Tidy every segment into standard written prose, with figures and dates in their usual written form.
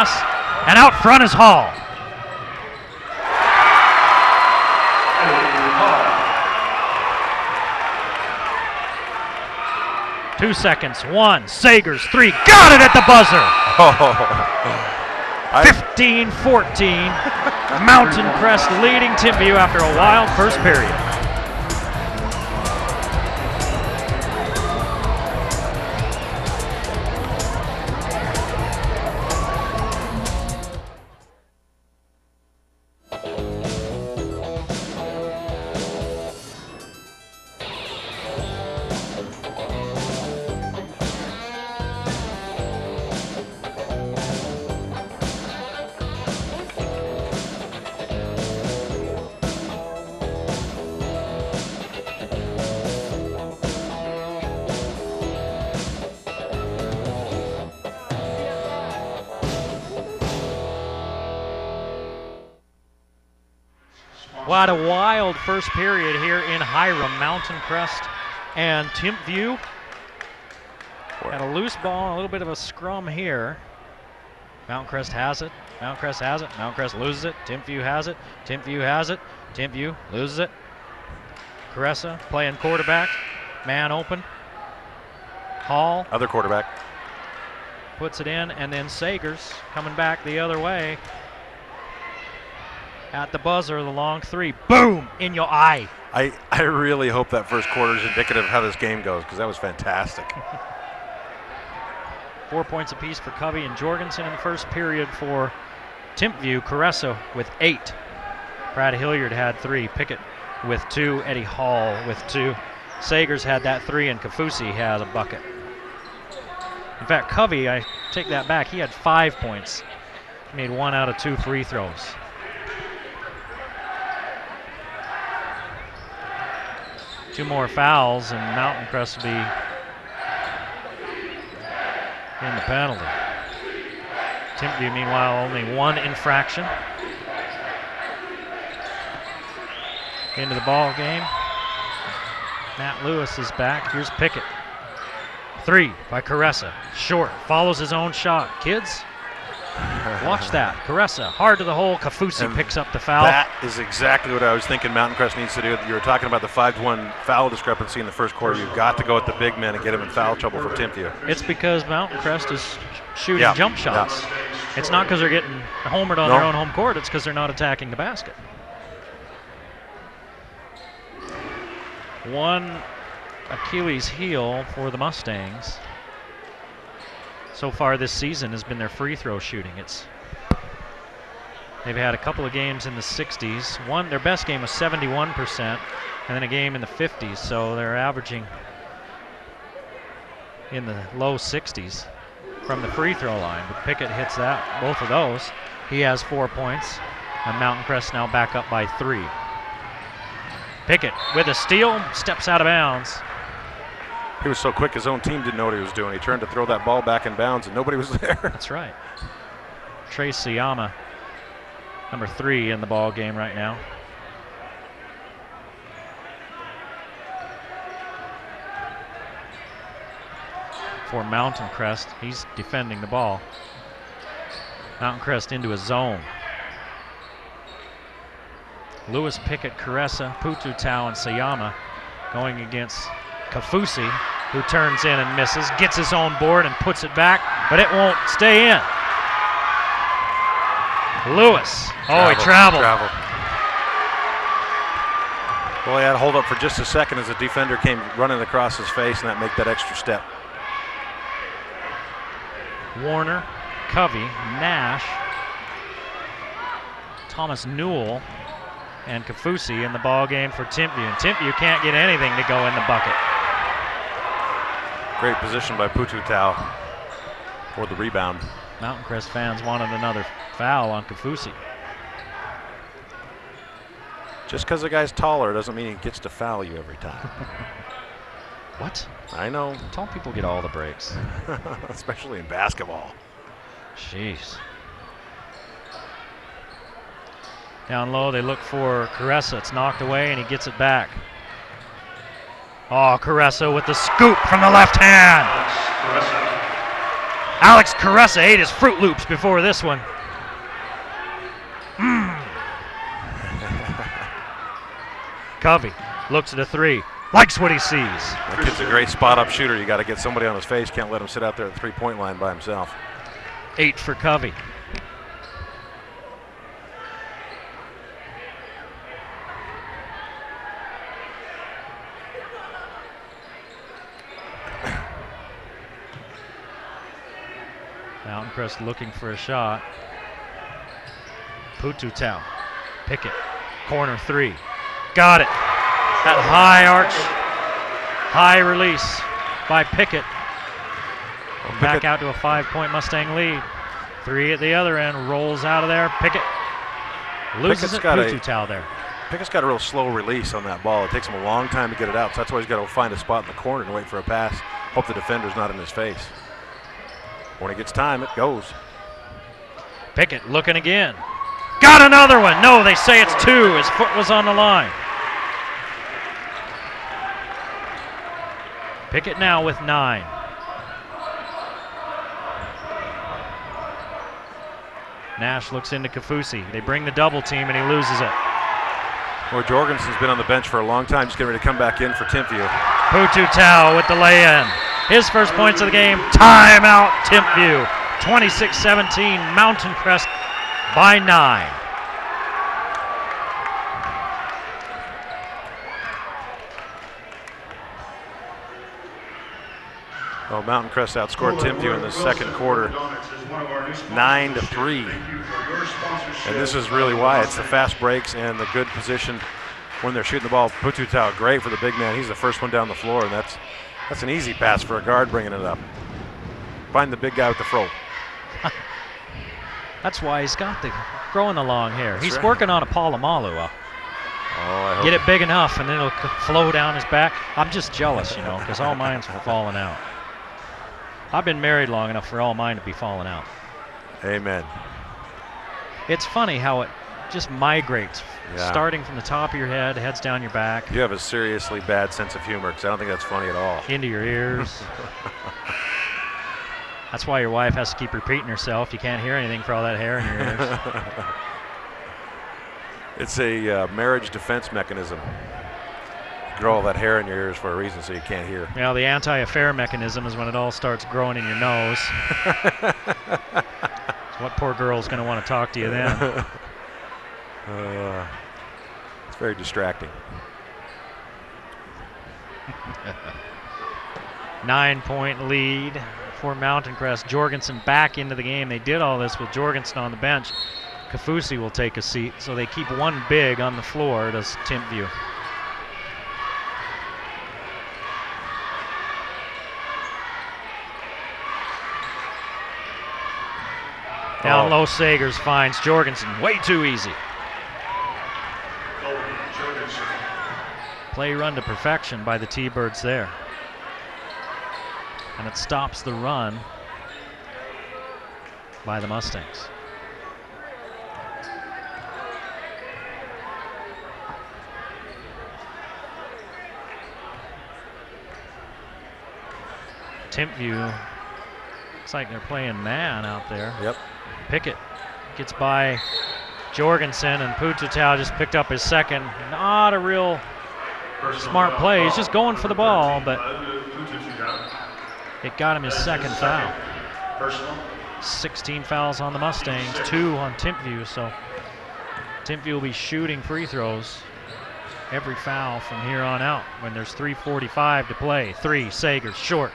pass, and out front is Hall. Two seconds, one, Sagers, three, got it at the buzzer! 15-14, Mountain Crest leading Timpview after a wild first period. What a wild first period here in Hiram. Mountain Crest and Timpview had a loose ball, a little bit of a scrum here. Mountain Crest has it. Mountain Crest has it. Mountain Crest loses it. Timpview has it. Timpview has it. Timpview loses it. Caressa playing quarterback. Man open. Hall. Other quarterback. Puts it in, and then Sagers coming back the other way. At the buzzer, the long three, boom, in your eye. I really hope that first quarter is indicative of how this game goes, because that was fantastic. 4 points apiece for Covey and Jorgensen in the first period for Timpview. Caressa with 8. Brad Hilliard had 3. Pickett with 2. Eddie Hall with 2. Sagers had that 3, and Kafusi has a bucket. In fact, Covey, I take that back, he had 5 points. He made 1 out of 2 free throws. Two more fouls, and Mountain Crest will be in the penalty. Timpview, meanwhile, only 1 infraction. Into the ball game. Matt Lewis is back. Here's Pickett. 3 by Caressa. Short. Follows his own shot. Kids, watch that. Caressa, hard to the hole. Kafusi picks up the foul. That is exactly what I was thinking Mountain Crest needs to do. You were talking about the 5-1 foul discrepancy in the first quarter. You've got to go with the big men and get them in foul trouble for Timpview. It's because Mountain Crest is shooting jump shots. It's not because they're getting homered on their own home court. It's because they're not attacking the basket. One Achilles heel for the Mustangs so far this season has been their free throw shooting. They've had a couple of games in the 60s. Their best game was 71%, and then a game in the 50s, so they're averaging in the low 60s from the free throw line. But Pickett hits both of those. He has 4 points, and Mountain Crest now back up by 3. Pickett with a steal, steps out of bounds. He was so quick his own team didn't know what he was doing. He turned to throw that ball back in bounds and nobody was there. That's right. Trey Siyama, number 3 in the ball game right now. For Mountain Crest, he's defending the ball. Mountain Crest into a zone. Lewis, Pickett, Caressa, Pututau, and Siyama going against Kafusi, who turns in and misses, gets his own board and puts it back, but it won't stay in. Lewis, he traveled. Well, he had to hold up for just a second as the defender came running across his face, and that made that extra step. Warner, Covey, Nash, Thomas Newell, and Kafusi in the ball game for Timpview. And Timpview can't get anything to go in the bucket. Great position by Pututau for the rebound. Mountain Crest fans wanted another foul on Kafusi. Just because the guy's taller doesn't mean he gets to foul you every time. What? I know. Tall people get all the breaks. Especially in basketball. Jeez. Down low, they look for Caressa. It's knocked away, and he gets it back. Oh, Caressa with the scoop from the left hand. Alex Caressa ate his Fruit Loops before this one. Covey looks at a three, likes what he sees. That kid's a great spot-up shooter. You got to get somebody on his face. Can't let him sit out there at the three-point line by himself. 8 for Covey. Mountain Crest looking for a shot. Pututau, Pickett, corner three. Got it. That high arch, high release by Pickett. Back out to a 5-point Mustang lead. 3 at the other end, rolls out of there. Pickett loses it. Pututau there. Pickett's got a real slow release on that ball. It takes him a long time to get it out, so that's why he's got to find a spot in the corner and wait for a pass. Hope the defender's not in his face. When he gets time, it goes. Pickett looking again. Got another one. No, they say it's 2. His foot was on the line. Pickett now with 9. Nash looks into Kafusi. They bring the double team and he loses it. Well, Jorgensen's been on the bench for a long time. Just getting ready to come back in for Timpview. Pututau with the lay-in. His first points of the game. Timeout, Timpview. 26-17, Mountain Crest by 9. Well, Mountain Crest outscored Timpview in the second quarter, 9-3. And this is really why. It's the fast breaks and the good position when they're shooting the ball. Pututau, great for the big man. He's the first one down the floor, and that's an easy pass for a guard bringing it up. Find the big guy with the fro. That's why he's got the growing the long hair. That's he's right. working on a Palomalu. I hope Get it big enough, and then it'll flow down his back. I'm just jealous, you know, because all mine's are falling out. I've been married long enough for all mine to be falling out. Amen. It's funny how it just migrates, starting from the top of your head, heads down your back. You have a seriously bad sense of humor, because I don't think that's funny at all. Into your ears. That's why your wife has to keep repeating herself. You can't hear anything for all that hair in your ears. It's a marriage defense mechanism. You grow all that hair in your ears for a reason, so you can't hear. Well, the anti-affair mechanism is when it all starts growing in your nose. So what poor girl's going to want to talk to you then? It's very distracting. 9-point lead for Mountain Crest. Jorgensen back into the game. They did all this with Jorgensen on the bench. Kafusi will take a seat, so they keep one big on the floor, does Timpview. Down low, Sagers finds Jorgensen. Way too easy. Play run to perfection by the T-Birds there. And it stops the run by the Mustangs. Timpview, looks like they're playing man out there. Yep. Pickett gets by Jorgensen, and Pututau just picked up his second. Not a real smart play. He's just going for the ball, but it got him his second foul. 16 fouls on the Mustangs, 2 on Timpview, so Timpview will be shooting free throws every foul from here on out when there's 3:45 to play. 3, Sagers, short.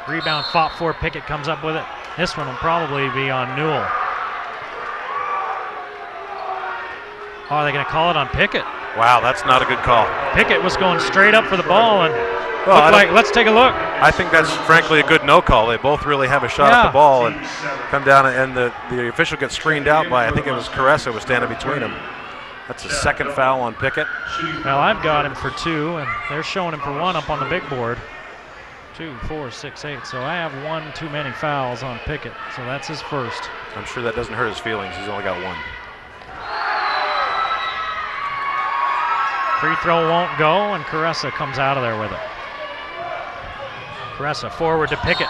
Rebound fought for, Pickett comes up with it. This one will probably be on Newell. Oh, are they going to call it on Pickett? Wow, that's not a good call. Pickett was going straight up for the ball and looked like, let's take a look. I think that's frankly a good no call. They both really have a shot at the ball and come down, and the official gets screened out by, I think it was Caressa was standing between them. That's a second foul on Pickett. Well, I've got him for 2, and they're showing him for 1 up on the big board. 2, 4, 6, 8. So I have 1 too many fouls on Pickett. So that's his first. I'm sure that doesn't hurt his feelings. He's only got 1. Free throw won't go, and Caressa comes out of there with it. Caressa forward to Pickett.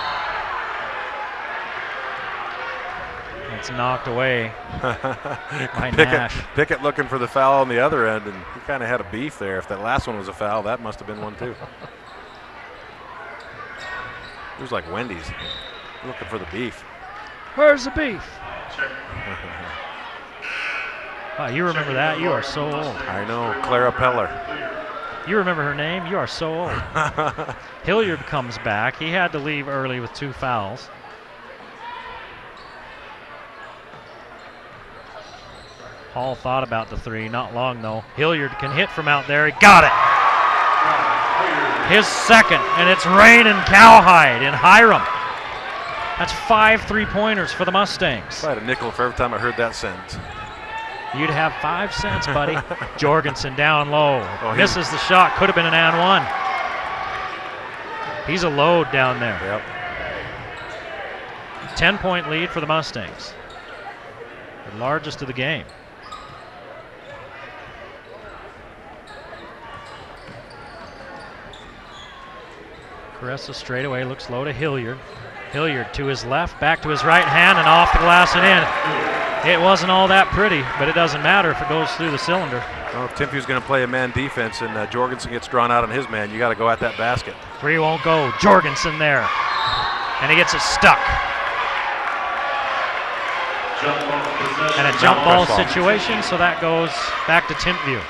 gets knocked away by Nash. Pickett looking for the foul on the other end, and he kind of had a beef there. If that last one was a foul, that must have been one too. It was like Wendy's looking for the beef. Where's the beef? Oh, you remember that? You are so old. I know, Clara Peller. You remember her name? You are so old. Hilliard comes back. He had to leave early with 2 fouls. Hall thought about the 3, not long though. Hilliard can hit from out there. He got it. His second, and it's raining cowhide in Hiram. That's 5 3-pointers for the Mustangs. If I had a nickel for every time I heard that sentence. You'd have 5 cents, buddy. Jorgensen down low. Misses the shot. Could have been an and 1. He's a load down there. Yep. 10-point lead for the Mustangs. The largest of the game. Caressa straightaway looks low to Hilliard. Hilliard to his left, back to his right hand, and off the glass and in. It wasn't all that pretty, but it doesn't matter if it goes through the cylinder. Well, if Timpview's going to play a man defense and Jorgensen gets drawn out on his man, you got to go at that basket. 3 won't go. Jorgensen there, and he gets it stuck. And a jump ball situation, so that goes back to Timpview.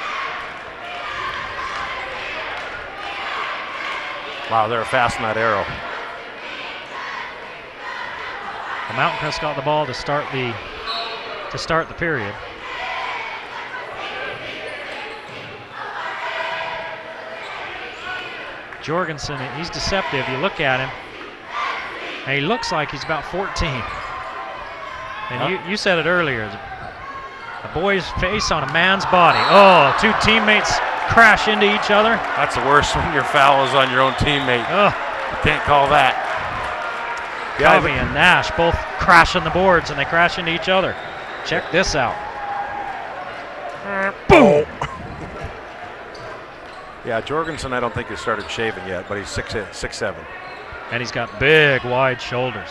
Wow, they're fast in that arrow. The Mountain Crest got the ball to start the period. Jorgensen, he's deceptive. You look at him, and he looks like he's about 14. And you said it earlier, a boy's face on a man's body. Oh, 2 teammates crash into each other. That's the worst when your foul is on your own teammate. You can't call that. Covey and Nash both crash on the boards, and they crash into each other. Check this out. Boom! Yeah, Jorgensen I don't think has started shaving yet, but he's 6'7". And he's got big, wide shoulders.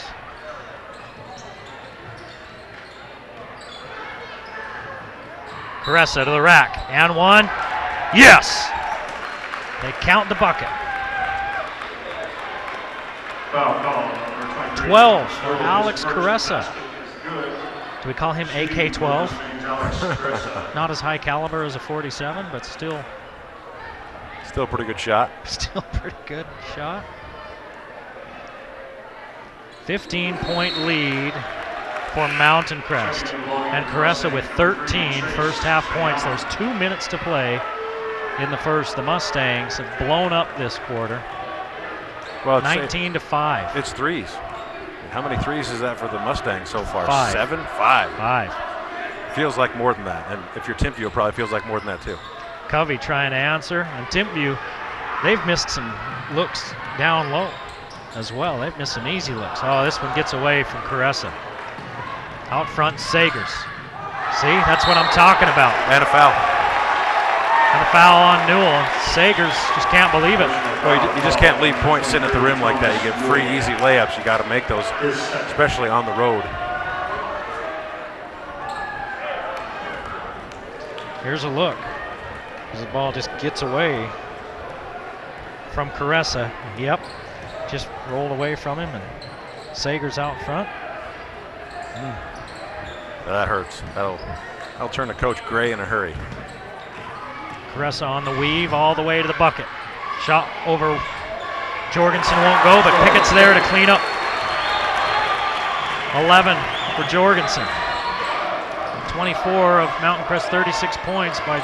Caressa to the rack, and 1. Yes! They count the bucket. 12 for Alex Caressa. Do we call him AK-12? Not as high caliber as a 47, but still. Still a pretty good shot. Still a pretty good shot. 15-point lead for Mountain Crest. And Caressa with 13 first half points. There's 2 minutes to play in the first. The Mustangs have blown up this quarter. Well, 19-5. It's threes. How many threes is that for the Mustangs so far? 5. 7? 5. 5. Feels like more than that. And if you're Timpview, it probably feels like more than that too. Covey trying to answer. And Timpview, they've missed some looks down low as well. They've missed some easy looks. Oh, this one gets away from Caressa. Out front, Sagers. See, that's what I'm talking about. And a foul. And a foul on Newell. Sagers just can't believe it. Well, you just can't leave points sitting at the rim like that. You get free, easy layups. You got to make those, especially on the road. Here's a look. As the ball just gets away from Caressa. Yep, just rolled away from him, and Sagers out front. That hurts. That'll turn to Coach Gray in a hurry. Caressa on the weave all the way to the bucket. Shot over Jorgensen won't go, but Pickett's there to clean up. 11 for Jorgensen. 24 of Mountain Crest, 36 points by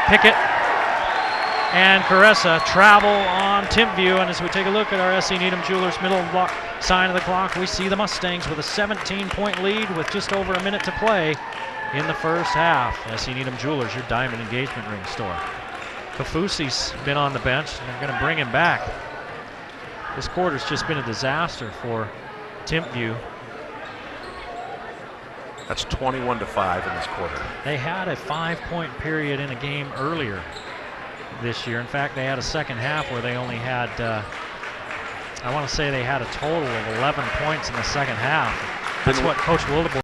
Pickett and Caressa travel on Timpview. And as we take a look at our SC Needham Jewelers middle block sign of the clock, we see the Mustangs with a 17-point lead with just over a minute to play in the first half. SC Needham Jewelers, your diamond engagement ring store. Kafusi's been on the bench, and they're going to bring him back. This quarter's just been a disaster for Timpview. That's 21-5 in this quarter. They had a 5-point period in a game earlier this year. In fact, they had a second half where they only had, I want to say they had a total of 11 points in the second half. That's what Coach Wildeboer